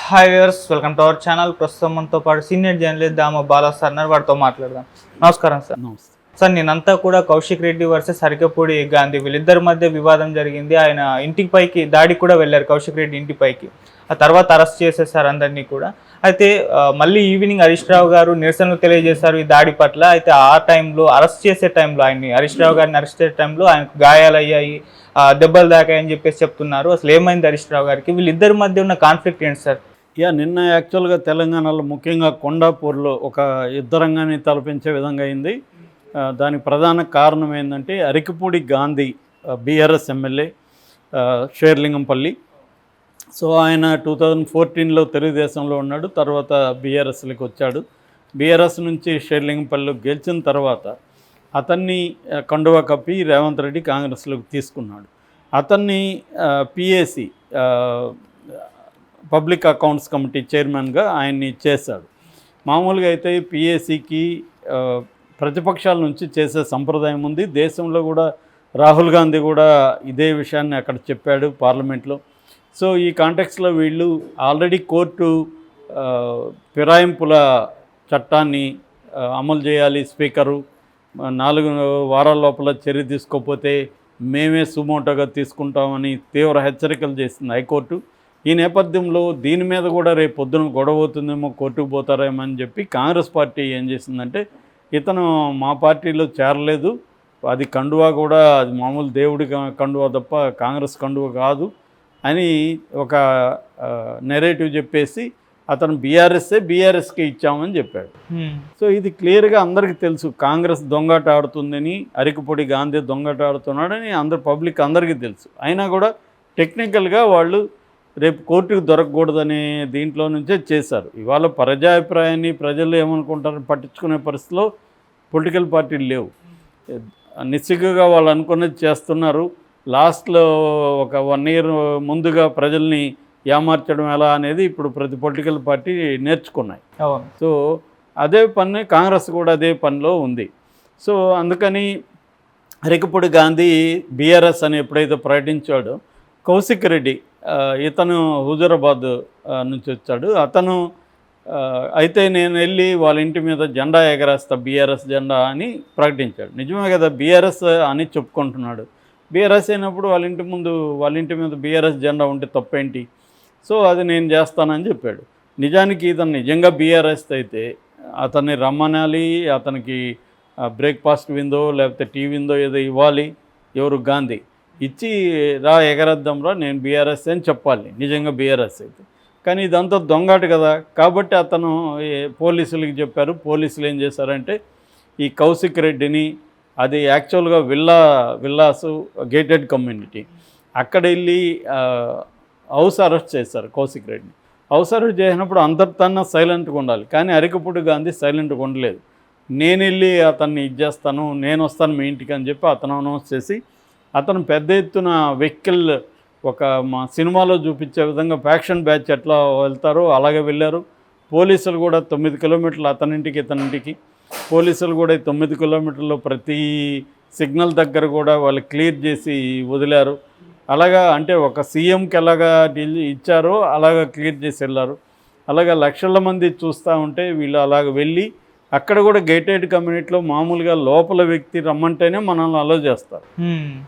Hi viewers, welcome to our channel. ప్రస్తుతం మనతో పాటు సీనియర్ జర్నలిస్ట్ దామ బాలా సార్ ఉన్నారు. వాడితో మాట్లాడదాం. నమస్కారం సార్. నమస్తే సార్, నేనంతా కూడా కౌశిక్ రెడ్డి వర్సెస్ అరికపూడి గాంధీ వీళ్ళిద్దరి మధ్య వివాదం జరిగింది. ఆయన ఇంటికి పైకి దాడికి కూడా వెళ్ళారు, కౌశిక్ రెడ్డి ఇంటి పైకి. ఆ తర్వాత అరెస్ట్ చేసేసారు అందరినీ కూడా. అయితే మళ్ళీ ఈవినింగ్ హరీష్ రావు గారు నిరసనలు తెలియజేశారు ఈ దాడి పట్ల. అయితే ఆ టైంలో అరెస్ట్ చేసే టైంలో హరీష్ రావు గారిని అరెస్ట్ చేసే టైంలో ఆయనకు గాయాలయ్యాయి, దెబ్బలు దాకాయని చెప్పేసి చెప్తున్నారు. అసలు ఏమైంది హరీష్ రావు గారికి? వీళ్ళిద్దరి మధ్య ఉన్న కాన్ఫ్లిక్ట్ ఏంటి సార్? నిన్న యాక్చువల్గా తెలంగాణలో ముఖ్యంగా కొండాపూర్లో ఒక యుద్ధరంగాన్ని తలపించే విధంగా అయింది. దానికి ప్రధాన కారణం ఏంటంటే Arikapudi Gandhi BRS MLA Serilingampally. So ఆయన 2014లో తెలుగుదేశంలో ఉన్నాడు, తర్వాత బీఆర్ఎస్లోకి వచ్చాడు. బీఆర్ఎస్ నుంచి షేర్లింగంపల్లిలో గెలిచిన తర్వాత అతన్ని కండువా కప్పి రేవంత్ రెడ్డి కాంగ్రెస్లోకి తీసుకున్నాడు. అతన్ని పిఏసి పబ్లిక్ అకౌంట్స్ కమిటీ చైర్మన్గా ఆయన్ని చేశాడు. మామూలుగా అయితే పిఏసికి ప్రతిపక్షాల నుంచి చేసే సంప్రదాయం ఉంది. దేశంలో కూడా రాహుల్ గాంధీ కూడా ఇదే విషయాన్ని అక్కడ చెప్పాడు పార్లమెంట్లో. సో ఈ కాంటెక్స్లో వీళ్ళు ఆల్రెడీ కోర్టు ఫిరాయింపుల చట్టాన్ని అమలు చేయాలి, స్పీకరు 4 వారాల లోపల చర్య తీసుకోకపోతే మేమే సుమోటోగా తీసుకుంటామని తీవ్ర హెచ్చరికలు చేసింది హైకోర్టు. ఈ నేపథ్యంలో దీని మీద కూడా రేపు పొద్దున గొడవ అవుతుందేమో, కోర్టుకు పోతారేమో అని చెప్పి కాంగ్రెస్ పార్టీ ఏం చేసిందంటే, ఇతను మా పార్టీలో చేరలేదు, అది కండువా కూడా అది మామూలు దేవుడి కండువా తప్ప కాంగ్రెస్ కండువా కాదు అని ఒక నెరేటివ్ చెప్పేసి అతను బీఆర్ఎస్కి ఇచ్చామని చెప్పాడు. సో ఇది క్లియర్గా అందరికీ తెలుసు, కాంగ్రెస్ దొంగట ఆడుతుందని, అరికపూడి గాంధీ దొంగట ఆడుతున్నాడని పబ్లిక్ అందరికీ తెలుసు. అయినా కూడా టెక్నికల్గా వాళ్ళు రేపు కోర్టుకు దొరకకూడదనే దీంట్లో నుంచే చేశారు. ఇవాళ ప్రజాభిప్రాయాన్ని ప్రజలు ఏమనుకుంటారని పట్టించుకునే పరిస్థితిలో పొలిటికల్ పార్టీలు లేవు. నిస్సిగ్గుగా వాళ్ళు అనుకున్నది చేస్తున్నారు. లాస్ట్లో ఒక 1 year ముందుగా ప్రజల్ని ఏమార్చడం ఎలా అనేది ఇప్పుడు ప్రతి పొలిటికల్ పార్టీ నేర్చుకున్నాయి. సో అదే పని కాంగ్రెస్ కూడా అదే పనిలో ఉంది. సో అందుకని అరికపూడి గాంధీ బీఆర్ఎస్ అని ఎప్పుడైతే ప్రకటించాడో, కౌశిక్ రెడ్డి ఇతను హుజూరాబాద్ నుంచి వచ్చాడు. అతను అయితే నేను వెళ్ళి వాళ్ళ ఇంటి మీద జెండా ఎగరేస్తా, బీఆర్ఎస్ జెండా అని ప్రకటించాడు. నిజమే కదా, బీఆర్ఎస్ అని చెప్పుకుంటున్నాడు. బీఆర్ఎస్ అయినప్పుడు వాళ్ళ ఇంటి మీద బీఆర్ఎస్ జెండా ఉంటే తప్పేంటి? సో అది నేను చేస్తానని చెప్పాడు. నిజానికి ఇతను నిజంగా బీఆర్ఎస్ అయితే అతన్ని రమ్మనాలి, అతనికి బ్రేక్ఫాస్ట్ విందో లేకపోతే టీ విందో ఏదో ఇవ్వాలి. ఎవరు? గాంధీ. ఇచ్చి రా ఎగరేద్దాం రా, నేను బీఆర్ఎస్ అని చెప్పాలి నిజంగా బీఆర్ఎస్ అయితే. కానీ ఇదంతా దొంగాట కదా. కాబట్టి అతను పోలీసులకి చెప్పారు. పోలీసులు ఏం చేశారంటే ఈ కౌశిక్ రెడ్డిని, అది యాక్చువల్గా విల్లాసు గేటెడ్ కమ్యూనిటీ, అక్కడ వెళ్ళి హౌస్ అరెస్ట్ చేశారు కౌశిక్ రెడ్డిని. హౌస్ అరెస్ట్ చేసినప్పుడు అందరితోనే సైలెంట్గా ఉండాలి, కానీ అరికపూడి గాంధీ సైలెంట్గా ఉండలేదు. నేను వెళ్ళి అతన్ని ఇచ్చేస్తాను, నేను వస్తాను మీ ఇంటికి అని చెప్పి అతను అనౌన్స్ చేసి, అతను పెద్ద ఎత్తున వెహికల్, ఒక మా సినిమాలో చూపించే విధంగా ఫ్యాక్షన్ బ్యాచ్ ఎట్లా వెళ్తారో అలాగే వెళ్ళారు. పోలీసులు కూడా 9 కిలోమీటర్లు అతనింటికి ఇతనింటికి, పోలీసులు కూడా 9 కిలోమీటర్లు ప్రతి సిగ్నల్ దగ్గర కూడా వాళ్ళు క్లియర్ చేసి వదిలారు. అలాగా అంటే ఒక సీఎంకి ఎలాగా ఇచ్చారో అలాగా క్లియర్ చేసి వెళ్ళారు. అలాగా లక్షల మంది చూస్తూ ఉంటే వీళ్ళు అలాగ వెళ్ళి అక్కడ కూడా గేటెడ్ కమ్యూనిటీలో మామూలుగా లోపల వ్యక్తి రమ్మంటేనే మనల్ని అలో చేస్తారు.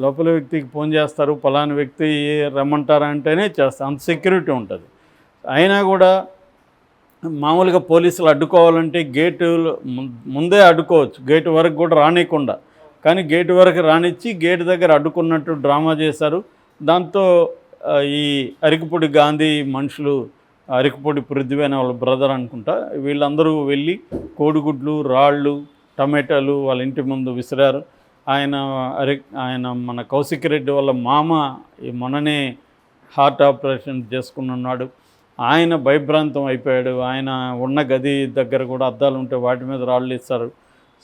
లోపల వ్యక్తికి ఫోన్ చేస్తారు, పలానా వ్యక్తి రమ్మంటారంటేనే చేస్తారు, అంత సెక్యూరిటీ ఉంటుంది. అయినా కూడా మామూలుగా పోలీసులు అడ్డుకోవాలంటే గేటు ముందే అడ్డుకోవచ్చు, గేటు వరకు కూడా రానియకుండా. కానీ గేటు వరకు రానిచ్చి గేటు దగ్గర అడ్డుకున్నట్టు డ్రామా చేశారు. దాంతో ఈ అరికపూడి గాంధీ మనుషులు, అరికపూడి పృథ్వీ అనే వాళ్ళ బ్రదర్ అనుకుంటా, వీళ్ళందరూ వెళ్ళి కోడిగుడ్లు, రాళ్ళు, టమాటాలు వాళ్ళ ఇంటి ముందు విసిరారు. ఆయన మన కౌశిక్ రెడ్డి వాళ్ళ మామ మొన్ననే హార్ట్ ఆపరేషన్ చేసుకున్నాడు. ఆయన భయభ్రాంతం అయిపోయాడు. ఆయన ఉన్న గది దగ్గర కూడా అద్దాలు ఉంటే వాటి మీద రాళ్ళు ఇస్తారు.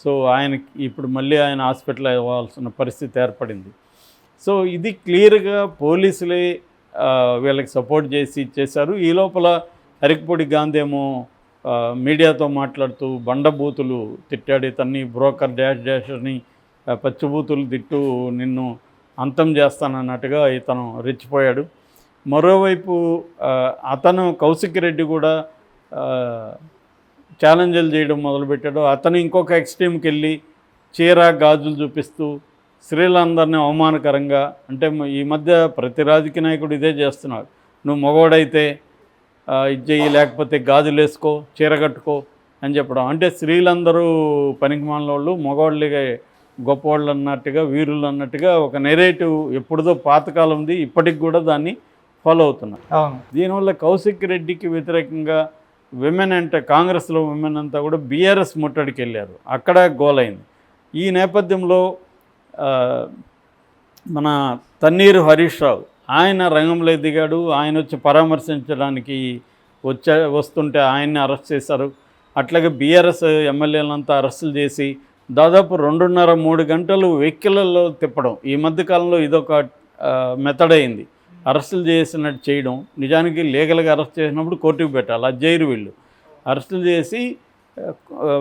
సో ఆయనకి ఇప్పుడు మళ్ళీ ఆయన హాస్పిటల్ అవ్వాల్సిన పరిస్థితి ఏర్పడింది. సో ఇది క్లియర్గా పోలీసులే వీళ్ళకి సపోర్ట్ చేశారు. ఈ లోపల అరికపూడి గాంధీ ఏమో మీడియాతో మాట్లాడుతూ బండబూతులు తిట్టాడు. ఇతన్ని బ్రోకర్ డాష్ అని పచ్చిబూతులు తిట్టు నిన్ను అంతం చేస్తానన్నట్టుగా ఇతను రెచ్చిపోయాడు. మరోవైపు అతను కౌశిక్ రెడ్డి కూడా ఛాలెంజ్లు చేయడం మొదలుపెట్టాడు. అతను ఇంకొక ఎక్స్ట్రీమ్కి వెళ్ళి చీర గాజులు చూపిస్తూ స్త్రీలందరినీ అవమానకరంగా, అంటే ఈ మధ్య ప్రతి రాజకీయ నాయకుడు ఇదే చేస్తున్నాడు. నువ్వు మగవాడైతే ఇది చెయ్యి, లేకపోతే గాజులు వేసుకో, చీర కట్టుకో అని చెప్పడం. అంటే స్త్రీలందరూ పనికిమాలిన వాళ్ళు, మగవాళ్ళే గొప్పవాళ్ళు అన్నట్టుగా, వీరులు అన్నట్టుగా ఒక నెరేటివ్ ఎప్పుడుదో పాతకాలం ఉంది, ఇప్పటికి కూడా దాన్ని ఫాలో అవుతున్నారు. దీనివల్ల కౌశిక్ రెడ్డికి వ్యతిరేకంగా విమెన్ అంటే కాంగ్రెస్లో విమెన్ అంతా కూడా బీఆర్ఎస్ ముట్టడికి వెళ్ళారు. అక్కడ గోలైంది. ఈ నేపథ్యంలో మన తన్నీరు హరీష్ రావు ఆయన రంగంలో దిగాడు. ఆయన వచ్చి పరామర్శించడానికి వస్తుంటే ఆయన్ని అరెస్ట్ చేశారు. అట్లాగే బీఆర్ఎస్ ఎమ్మెల్యేలంతా అరెస్టులు చేసి దాదాపు 2.5-3 గంటలు వెహికల్లో తిప్పడం. ఈ మధ్యకాలంలో ఇదొక మెథడ్ అయింది. అరెస్టులు చేసినట్టు చేయడం, నిజానికి లీగల్గా అరెస్ట్ చేసినప్పుడు కోర్టుకు పెట్టాలి, అది చేయరు వీళ్ళు. అరెస్టులు చేసి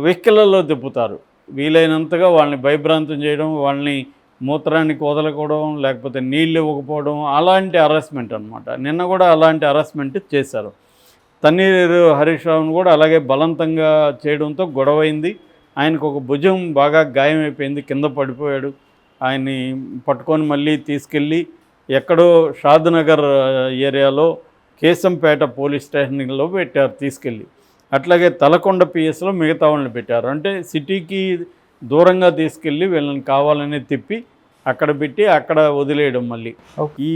వెహికల్లో తిప్పుతారు. వీలైనంతగా వాళ్ళని భయభ్రాంతం చేయడం, వాళ్ళని మూత్రానికి వదలకపోవడం, లేకపోతే నీళ్ళు ఇవ్వకపోవడం, అలాంటి హరాస్మెంట్ అనమాట. నిన్న కూడా అలాంటి హరాస్మెంట్ చేశారు. తన్నీరు హరీష్ రావును కూడా అలాగే బలవంతంగా చేయడంతో గొడవైంది. ఆయనకు ఒక భుజం బాగా గాయమైపోయింది, కింద పడిపోయాడు. ఆయన్ని పట్టుకొని మళ్ళీ తీసుకెళ్ళి ఎక్కడో షాద్నగర్ ఏరియాలో కేశంపేట పోలీస్ స్టేషన్లో పెట్టారు తీసుకెళ్ళి. అట్లాగే తలకొండ పిఎస్లో మిగతా వాళ్ళని పెట్టారు. అంటే సిటీకి దూరంగా తీసుకెళ్ళి వీళ్ళని కావాలని తిప్పి అక్కడ పెట్టి అక్కడ వదిలేయడం. మళ్ళీ ఈ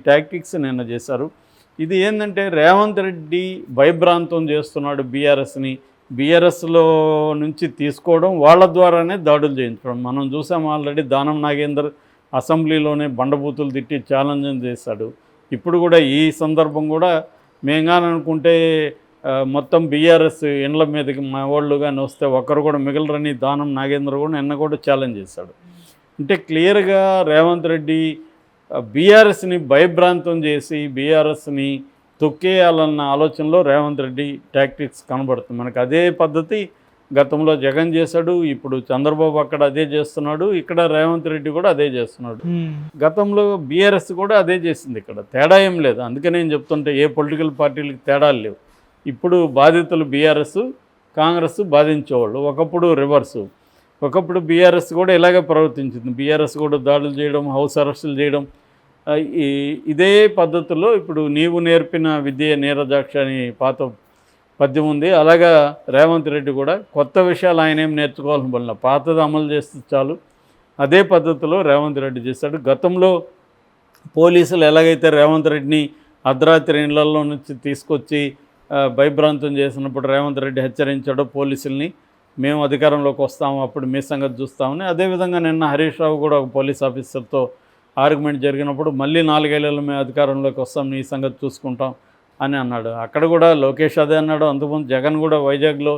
టాక్టిక్స్ నిన్న చేశారు. ఇది ఏంటంటే రేవంత్ రెడ్డి భయభ్రాంతం చేస్తున్నాడు బీఆర్ఎస్ని. బీఆర్ఎస్లో నుంచి తీసుకోవడం, వాళ్ళ ద్వారానే దాడులు చేయించడం. మనం చూసాం ఆల్రెడీ. దానం నాగేందర్ అసెంబ్లీలోనే బండబూతులు తిట్టి ఛాలెంజ్ చేశాడు. ఇప్పుడు కూడా ఈ సందర్భం కూడా మేంగాననుకుంటే మొత్తం బీఆర్ఎస్ ఇండ్ల మీదకి మా వాళ్ళు కానీ వస్తే ఒకరు కూడా మిగలరని దానం నాగేంద్ర కూడా నిన్న కూడా ఛాలెంజ్ చేశాడు. అంటే క్లియర్గా రేవంత్ రెడ్డి బీఆర్ఎస్ని భయభ్రాంతం చేసి బీఆర్ఎస్ని తొక్కేయాలన్న ఆలోచనలో రేవంత్ రెడ్డి టాక్టిక్స్ కనబడుతుంది మనకు. అదే పద్ధతి గతంలో జగన్ చేశాడు, ఇప్పుడు చంద్రబాబు అక్కడ అదే చేస్తున్నాడు, ఇక్కడ రేవంత్ రెడ్డి కూడా అదే చేస్తున్నాడు. గతంలో బీఆర్ఎస్ కూడా అదే చేసింది. ఇక్కడ తేడా ఏం లేదు. అందుకే నేను చెప్తుంటే ఏ పొలిటికల్ పార్టీలకు తేడాలు లేవు. ఇప్పుడు బాధితులు బీఆర్ఎస్, కాంగ్రెస్ బాధించేవాళ్ళు. ఒకప్పుడు రివర్సు. ఒకప్పుడు బీఆర్ఎస్ కూడా ఇలాగే ప్రవర్తించింది. బీఆర్ఎస్ కూడా దాడులు చేయడం, హౌస్ అరెస్టులు చేయడం. ఇదే పద్ధతిలో ఇప్పుడు నీవు నేర్పిన విద్య నీరజాక్ష అని పాత పద్యం ఉంది. అలాగా రేవంత్ రెడ్డి కూడా కొత్త విషయాలు ఆయన ఏం నేర్చుకోవాలని వల్ల పాతది అమలు చేస్తే చాలు. అదే పద్ధతిలో రేవంత్ రెడ్డి చేశాడు. గతంలో పోలీసులు ఎలాగైతే రేవంత్ రెడ్డిని అర్ధరాత్రి ఇళ్లలో నుంచి తీసుకొచ్చి భయభ్రాంతం చేసినప్పుడు రేవంత్ రెడ్డి హెచ్చరించాడో పోలీసుల్ని, మేము అధికారంలోకి వస్తాము, అప్పుడు మీ సంగతి చూస్తామని. అదేవిధంగా నిన్న హరీష్ రావు కూడా ఒక పోలీస్ ఆఫీసర్తో ఆర్గ్యుమెంట్ జరిగినప్పుడు మళ్ళీ 4 ఏళ్లలో మేము అధికారంలోకి వస్తాం, నీ సంగతి చూసుకుంటాం అని అన్నాడు. అక్కడ కూడా లోకేష్ అదే అన్నాడు. అంతకుముందు జగన్ కూడా వైజాగ్లో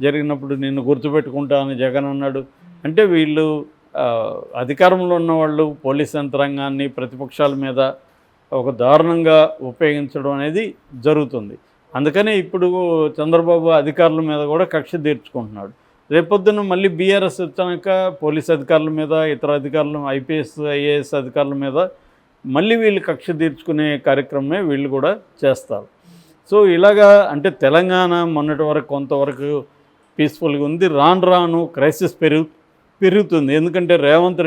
జరిగినప్పుడు నిన్ను గుర్తుపెట్టుకుంటా అని జగన్ అన్నాడు. అంటే వీళ్ళు అధికారంలో ఉన్నవాళ్ళు పోలీస్ యంత్రాంగాన్ని ప్రతిపక్షాల మీద ఒక దారుణంగా ఉపయోగించడం అనేది జరుగుతుంది. అందుకనే ఇప్పుడు చంద్రబాబు అధికారుల మీద కూడా కక్ష తీర్చుకుంటున్నాడు. రేపొద్దున మళ్ళీ బీఆర్ఎస్ వచ్చాక పోలీస్ అధికారుల మీద, ఇతర అధికారులు, ఐపీఎస్ ఐఏఎస్ అధికారుల మీద మళ్ళీ వీళ్ళు కక్ష తీర్చుకునే కార్యక్రమమే వీళ్ళు కూడా చేస్తారు. సో ఇలాగా అంటే తెలంగాణ మొన్నటి వరకు కొంతవరకు పీస్ఫుల్గా ఉంది. రాను క్రైసిస్ పెరుగుతుంది. ఎందుకంటే రేవంత్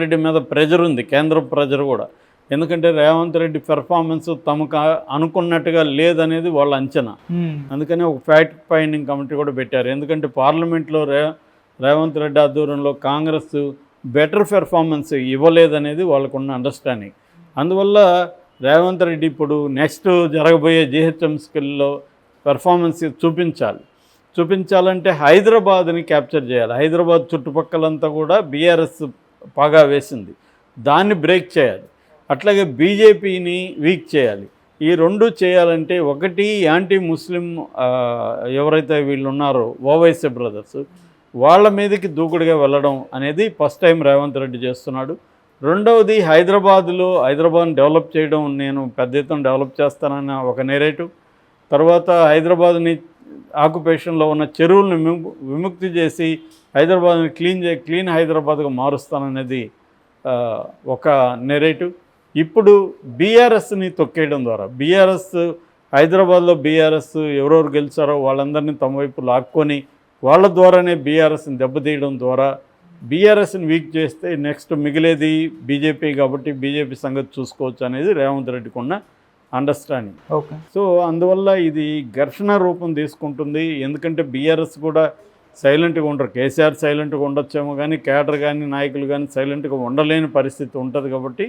రెడ్డి మీద ప్రెజర్ ఉంది, కేంద్ర ప్రెజర్ కూడా. ఎందుకంటే రేవంత్ రెడ్డి పెర్ఫార్మెన్స్ తమకు అనుకున్నట్టుగా లేదనేది వాళ్ళ అంచనా. అందుకని ఒక ఫ్యాక్ట్ ఫైండింగ్ కమిటీ కూడా పెట్టారు. ఎందుకంటే పార్లమెంట్లో రేవంత్ రెడ్డి ఆధ్వర్యంలో కాంగ్రెస్ బెటర్ పెర్ఫార్మెన్స్ ఇవ్వలేదనేది వాళ్ళకున్న అండర్స్టాండింగ్. అందువల్ల రేవంత్ రెడ్డి ఇప్పుడు నెక్స్ట్ జరగబోయే జిహెచ్ఎంసీలో పెర్ఫార్మెన్స్ చూపించాలంటే హైదరాబాద్ని క్యాప్చర్ చేయాలి. హైదరాబాద్ చుట్టుపక్కలంతా కూడా బీఆర్ఎస్ పాగా వేసింది, దాన్ని బ్రేక్ చేయాలి. అట్లాగే బీజేపీని వీక్ చేయాలి. ఈ రెండు చేయాలంటే ఒకటి యాంటీ ముస్లిం ఎవరైతే వీళ్ళు ఉన్నారో ఓవైసీ బ్రదర్స్, వాళ్ళ మీదకి దూకుడుగా వెళ్ళడం అనేది ఫస్ట్ టైం రేవంత్ రెడ్డి చేస్తున్నాడు. రెండవది హైదరాబాద్ని డెవలప్ చేయడం, నేను పెద్ద ఎత్తున డెవలప్ చేస్తానన్న ఒక నెరేటివ్. తర్వాత హైదరాబాద్ని ఆక్యుపేషన్లో ఉన్న చెరువులను విముక్తి చేసి హైదరాబాద్ని క్లీన్ హైదరాబాద్గా మారుస్తాననేది ఒక నెరేటివ్. ఇప్పుడు బీఆర్ఎస్ని తొక్కేయడం ద్వారా బీఆర్ఎస్ హైదరాబాద్లో బీఆర్ఎస్ ఎవరెవరు గెలిచారో వాళ్ళందరినీ తమ వైపు లాక్కొని వాళ్ళ ద్వారానే బీఆర్ఎస్ని దెబ్బతీయడం ద్వారా బీఆర్ఎస్ని వీక్ చేస్తే నెక్స్ట్ మిగిలేది బీజేపీ కాబట్టి బీజేపీ సంగతి చూసుకోవచ్చు అనేది రేవంత్ రెడ్డికి ఉన్న అండర్స్టాండింగ్. ఓకే. సో అందువల్ల ఇది ఘర్షణ రూపం తీసుకుంటుంది. ఎందుకంటే బీఆర్ఎస్ కూడా సైలెంట్గా ఉండరు. కేసీఆర్ సైలెంట్గా ఉండొచ్చేమో కానీ కేడర్ కానీ నాయకులు కానీ సైలెంట్గా ఉండలేని పరిస్థితి ఉంటుంది. కాబట్టి